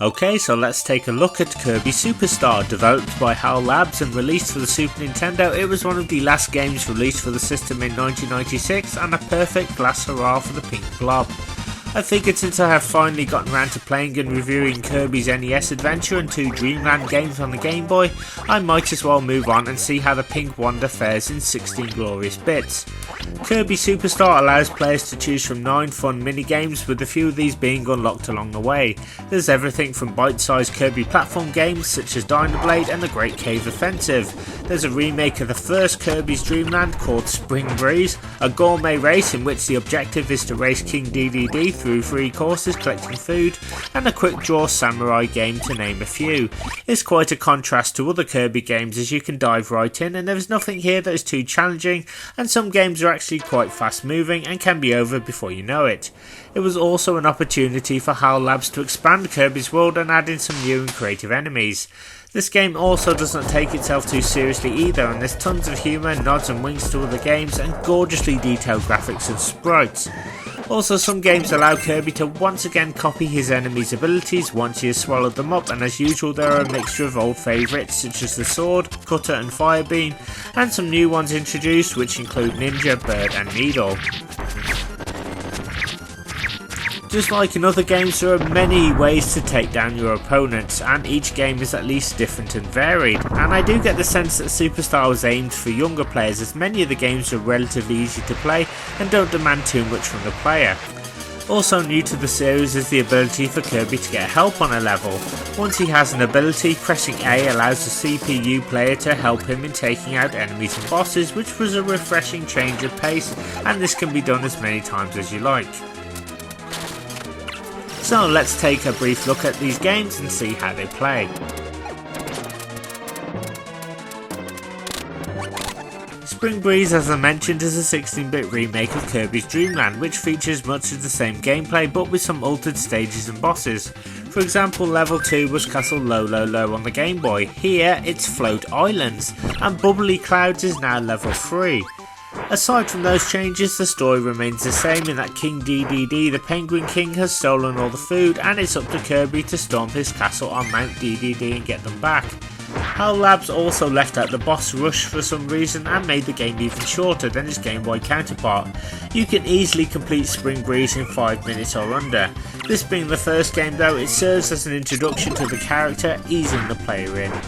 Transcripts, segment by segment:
Okay, so let's take a look at Kirby Superstar. Developed by Hal Labs and released for the Super Nintendo, it was one of the last games released for the system in 1996 and a perfect glass hurrah for the pink blob. I figured since I have finally gotten around to playing and reviewing Kirby's NES Adventure and 2 Dreamland games on the Game Boy, I might as well move on and see how the Pink Wonder fares in 16 glorious bits. Kirby Superstar allows players to choose from 9 fun minigames, with a few of these being unlocked along the way. There's everything from bite-sized Kirby platform games such as Dynablade and the Great Cave Offensive. There's a remake of the first Kirby's Dreamland called Spring Breeze, a gourmet race in which the objective is to race King Dedede through 3 courses collecting food, and a quick draw samurai game to name a few. It's quite a contrast to other Kirby games as you can dive right in, and there is nothing here that is too challenging, and some games are actually quite fast moving and can be over before you know it. It was also an opportunity for Hal Labs to expand Kirby's world and add in some new and creative enemies. This game also doesn't take itself too seriously either, and there's tons of humour, nods and winks to other games, and gorgeously detailed graphics and sprites. Also, some games allow Kirby to once again copy his enemies' abilities once he has swallowed them up, and as usual there are a mixture of old favourites such as the sword, cutter and fire beam, and some new ones introduced which include ninja, bird and needle. Just like in other games, there are many ways to take down your opponents, and each game is at least different and varied, and I do get the sense that Superstar was aimed for younger players, as many of the games are relatively easy to play and don't demand too much from the player. Also new to the series is the ability for Kirby to get help on a level. Once he has an ability, pressing A allows the CPU player to help him in taking out enemies and bosses, which was a refreshing change of pace, and this can be done as many times as you like. So let's take a brief look at these games and see how they play. Spring Breeze, as I mentioned, is a 16-bit remake of Kirby's Dreamland, which features much of the same gameplay but with some altered stages and bosses. For example, level 2 was Castle Low Low Low on the Game Boy. Here it's Float Islands, and Bubbly Clouds is now level 3. Aside from those changes, the story remains the same in that King Dedede, the Penguin King, has stolen all the food, and it's up to Kirby to storm his castle on Mount Dedede and get them back. Hal Labs also left out the boss rush for some reason and made the game even shorter than its Game Boy counterpart. You can easily complete Spring Breeze in 5 minutes or under. This being the first game though, it serves as an introduction to the character, easing the player in.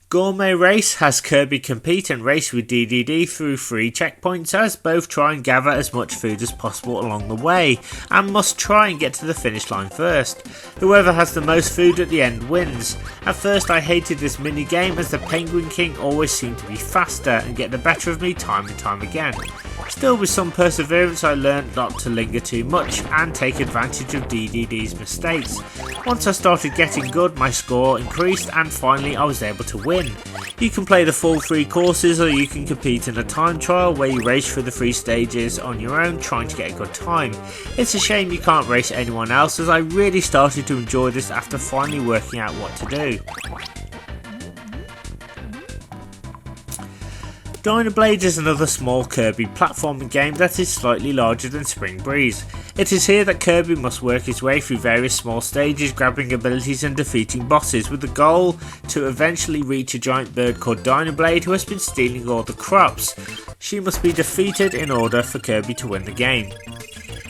Gourmet Race has Kirby compete and race with Dedede through 3 checkpoints, as both try and gather as much food as possible along the way, and must try and get to the finish line first. Whoever has the most food at the end wins. At first I hated this mini game, as the Penguin King always seemed to be faster and get the better of me time and time again. Still, with some perseverance I learned not to linger too much and take advantage of Dedede's mistakes. Once I started getting good, my score increased and finally I was able to win. You can play the full 3 courses, or you can compete in a time trial where you race through the 3 stages on your own trying to get a good time. It's a shame you can't race anyone else, as I really started to enjoy this after finally working out what to do. Dynablade is another small Kirby platforming game that is slightly larger than Spring Breeze. It is here that Kirby must work his way through various small stages, grabbing abilities and defeating bosses, with the goal to eventually reach a giant bird called Dynablade who has been stealing all the crops. She must be defeated in order for Kirby to win the game.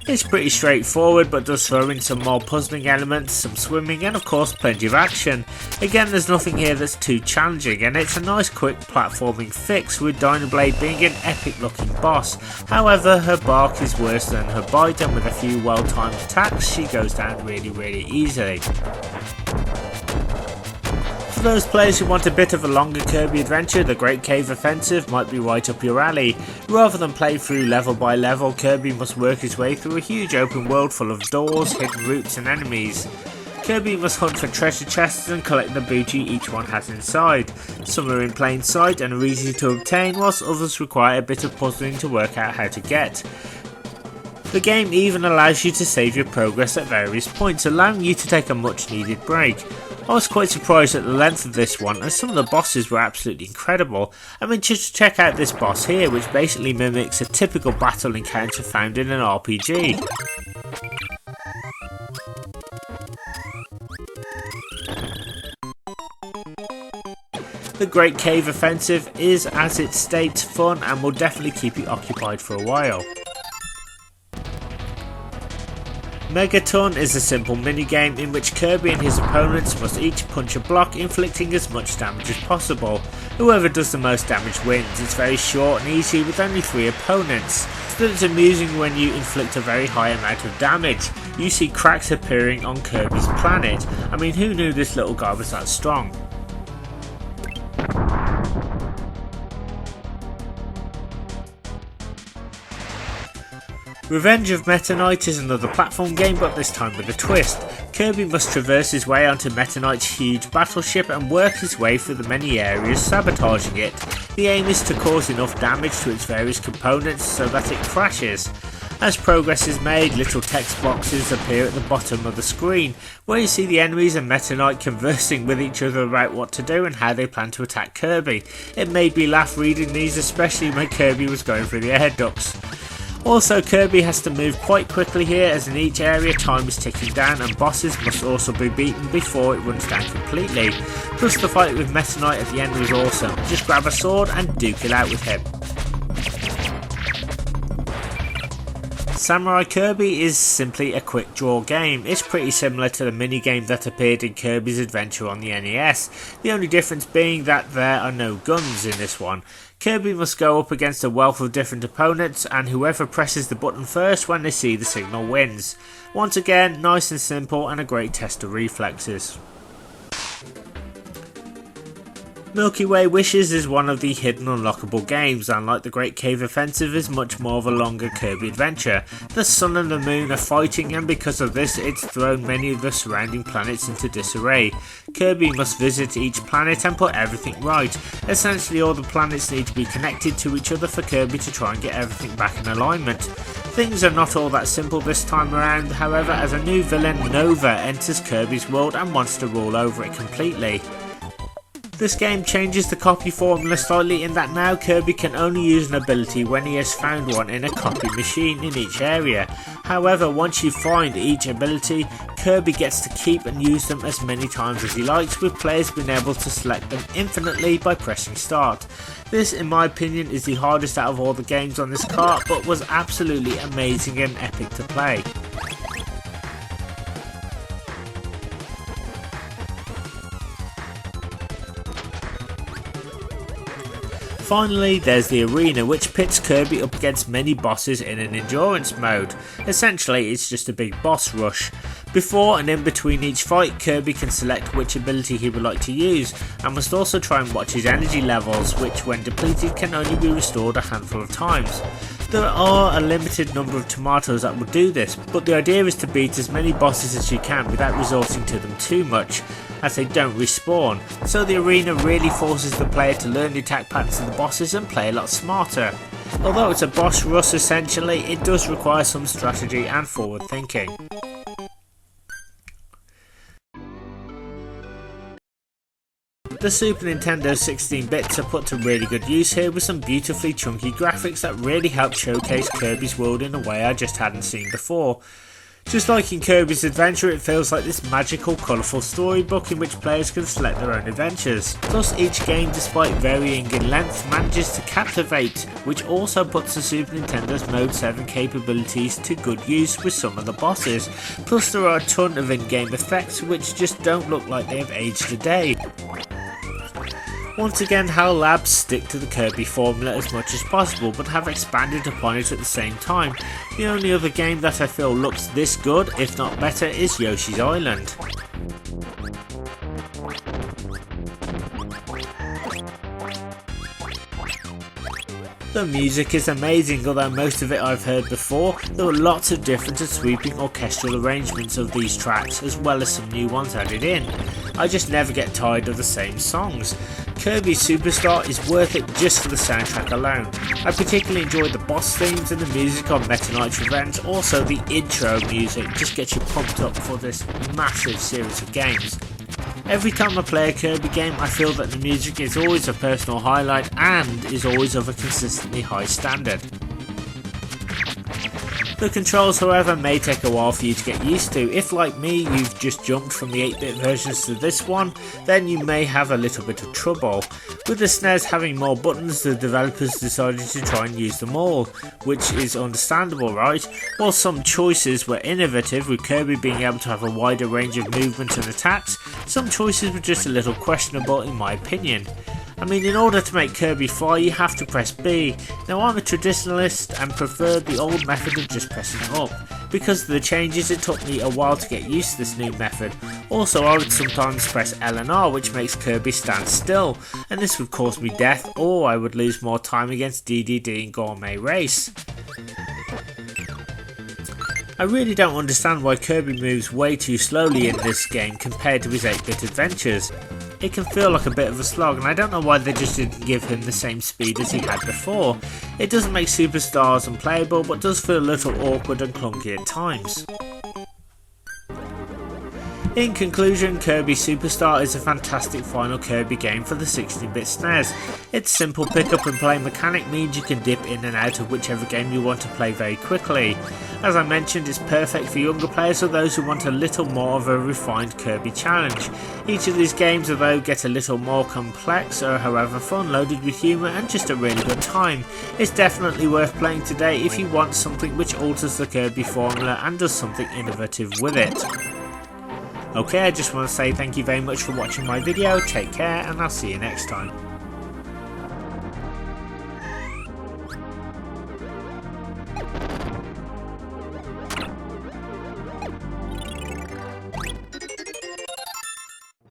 It's pretty straightforward, but does throw in some more puzzling elements, some swimming and of course plenty of action. Again, there's nothing here that's too challenging, and it's a nice quick platforming fix, with Dynablade being an epic looking boss. However, her bark is worse than her bite, and with a few well timed attacks she goes down really easily. For those players who want a bit of a longer Kirby adventure, the Great Cave Offensive might be right up your alley. Rather than play through level by level, Kirby must work his way through a huge open world full of doors, hidden routes and enemies. Kirby must hunt for treasure chests and collect the booty each one has inside. Some are in plain sight and are easy to obtain, whilst others require a bit of puzzling to work out how to get. The game even allows you to save your progress at various points, allowing you to take a much needed break. I was quite surprised at the length of this one, and some of the bosses were absolutely incredible. I mean, just check out this boss here, which basically mimics a typical battle encounter found in an RPG. The Great Cave Offensive is, as it states, fun and will definitely keep you occupied for a while. Megaton is a simple minigame in which Kirby and his opponents must each punch a block, inflicting as much damage as possible. Whoever does the most damage wins. It's very short and easy with only 3 opponents. Still, it's amusing when you inflict a very high amount of damage. You see cracks appearing on Kirby's planet. I mean, who knew this little guy was that strong? Revenge of Meta Knight is another platform game, but this time with a twist. Kirby must traverse his way onto Meta Knight's huge battleship and work his way through the many areas, sabotaging it. The aim is to cause enough damage to its various components so that it crashes. As progress is made, little text boxes appear at the bottom of the screen, where you see the enemies and Meta Knight conversing with each other about what to do and how they plan to attack Kirby. It made me laugh reading these, especially when Kirby was going through the air ducts. Also, Kirby has to move quite quickly here, as in each area time is ticking down and bosses must also be beaten before it runs down completely. Plus, the fight with Meta Knight at the end was awesome. Just grab a sword and duke it out with him. Samurai Kirby is simply a quick draw game. It's pretty similar to the minigame that appeared in Kirby's Adventure on the NES, the only difference being that there are no guns in this one. Kirby must go up against a wealth of different opponents, and whoever presses the button first when they see the signal wins. Once again, nice and simple and a great test of reflexes. Milky Way Wishes is one of the hidden unlockable games, and like the Great Cave Offensive is much more of a longer Kirby adventure. The sun and the moon are fighting, and because of this it's thrown many of the surrounding planets into disarray. Kirby must visit each planet and put everything right. Essentially all the planets need to be connected to each other for Kirby to try and get everything back in alignment. Things are not all that simple this time around, however, as a new villain, Nova, enters Kirby's world and wants to rule over it completely. This game changes the copy formula slightly in that now Kirby can only use an ability when he has found one in a copy machine in each area. However, once you find each ability, Kirby gets to keep and use them as many times as he likes, with players being able to select them infinitely by pressing start. This, in my opinion, is the hardest out of all the games on this cart, but was absolutely amazing and epic to play. Finally, there's the arena, which pits Kirby up against many bosses in an endurance mode. Essentially, it's just a big boss rush. Before and in between each fight, Kirby can select which ability he would like to use, and must also try and watch his energy levels, which when depleted can only be restored a handful of times. There are a limited number of tomatoes that will do this, but the idea is to beat as many bosses as you can without resorting to them too much, as they don't respawn, so the arena really forces the player to learn the attack patterns of the bosses and play a lot smarter. Although it's a boss rush essentially, it does require some strategy and forward thinking. The Super Nintendo 16-bits are put to really good use here with some beautifully chunky graphics that really help showcase Kirby's world in a way I just hadn't seen before. Just like in Kirby's Adventure, it feels like this magical, colourful storybook in which players can select their own adventures. Plus, each game, despite varying in length, manages to captivate, which also puts the Super Nintendo's Mode 7 capabilities to good use with some of the bosses. Plus, there are a ton of in-game effects which just don't look like they have aged a day. Once again, Hal Labs stick to the Kirby formula as much as possible, but have expanded upon it at the same time. The only other game that I feel looks this good, if not better, is Yoshi's Island. The music is amazing, although most of it I've heard before. There were lots of different and sweeping orchestral arrangements of these tracks, as well as some new ones added in. I just never get tired of the same songs. Kirby Superstar is worth it just for the soundtrack alone. I particularly enjoyed the boss themes and the music on Meta Knight's Revenge. Also, the intro music just gets you pumped up for this massive series of games. Every time I play a Kirby game, I feel that the music is always a personal highlight and is always of a consistently high standard. The controls, however, may take a while for you to get used to. If, like me, you've just jumped from the 8-bit versions to this one, then you may have a little bit of trouble. With the Snes having more buttons, the developers decided to try and use them all, which is understandable, right? While some choices were innovative, with Kirby being able to have a wider range of movement and attacks, some choices were just a little questionable in my opinion. I mean, in order to make Kirby fly, you have to press B. Now, I'm a traditionalist and prefer the old method of just pressing up. Because of the changes, it took me a while to get used to this new method. Also, I would sometimes press L and R, which makes Kirby stand still, and this would cause me death, or I would lose more time against dedede in Gourmet Race. I really don't understand why Kirby moves way too slowly in this game compared to his 8-bit adventures. It can feel like a bit of a slog, and I don't know why they just didn't give him the same speed as he had before. It doesn't make Superstars unplayable, but does feel a little awkward and clunky at times. In conclusion, Kirby Superstar is a fantastic final Kirby game for the 16-bit Snes. Its simple pick up and play mechanic means you can dip in and out of whichever game you want to play very quickly. As I mentioned, it's perfect for younger players or those who want a little more of a refined Kirby challenge. Each of these games, although get a little more complex, are however fun, loaded with humour and just a really good time. It's definitely worth playing today if you want something which alters the Kirby formula and does something innovative with it. Okay, I just want to say thank you very much for watching my video, take care and I'll see you next time.